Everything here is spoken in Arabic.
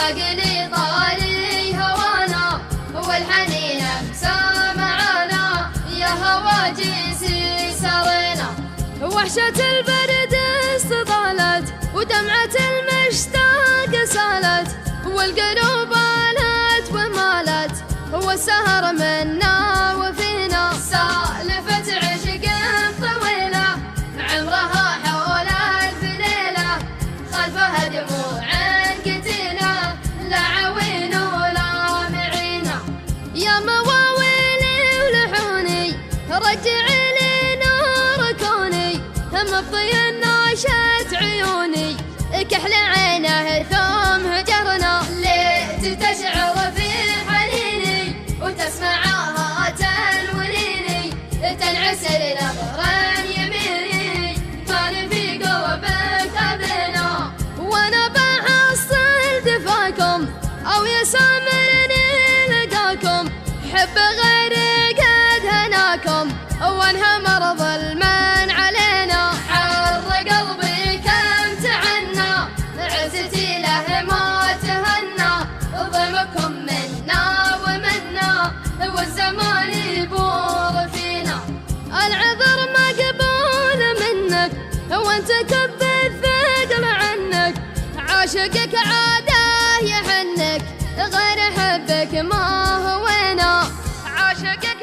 عقلي طاري هوانا والحنين امسى معانا يا هوا جنسي سرينا. وحشة البرد استطالت ودمعة المشتاق سالت والقلوب آلت ومالت والسهر منا وفينا. سالفة عشق طويلة عمرها حول ألف ليلة خلفها دموع قتيلة لا عوين ولا معينة. يا مواويلي ولحوني رجعي لي نور كوني مفضي ناشت عيوني كحل عينه ثم هجرنا. ليت تشعر في حنيني وتسمعها تنوليني تنعسر نظرا يميني كان في قلبك أبنا. وانا بحصل دفاكم او يسامرني لقاكم حب غيري قد هناكم وانها مرض المن علينا. حر قلبي كم تعنى عزتي له ما تهنى ضمكم منا ومنا والزمان يبور فينا. العذر مقبول منك وانت كب الثقل عنك عاشقك عاده يحنك غير حبك ما هوينا. عاشقك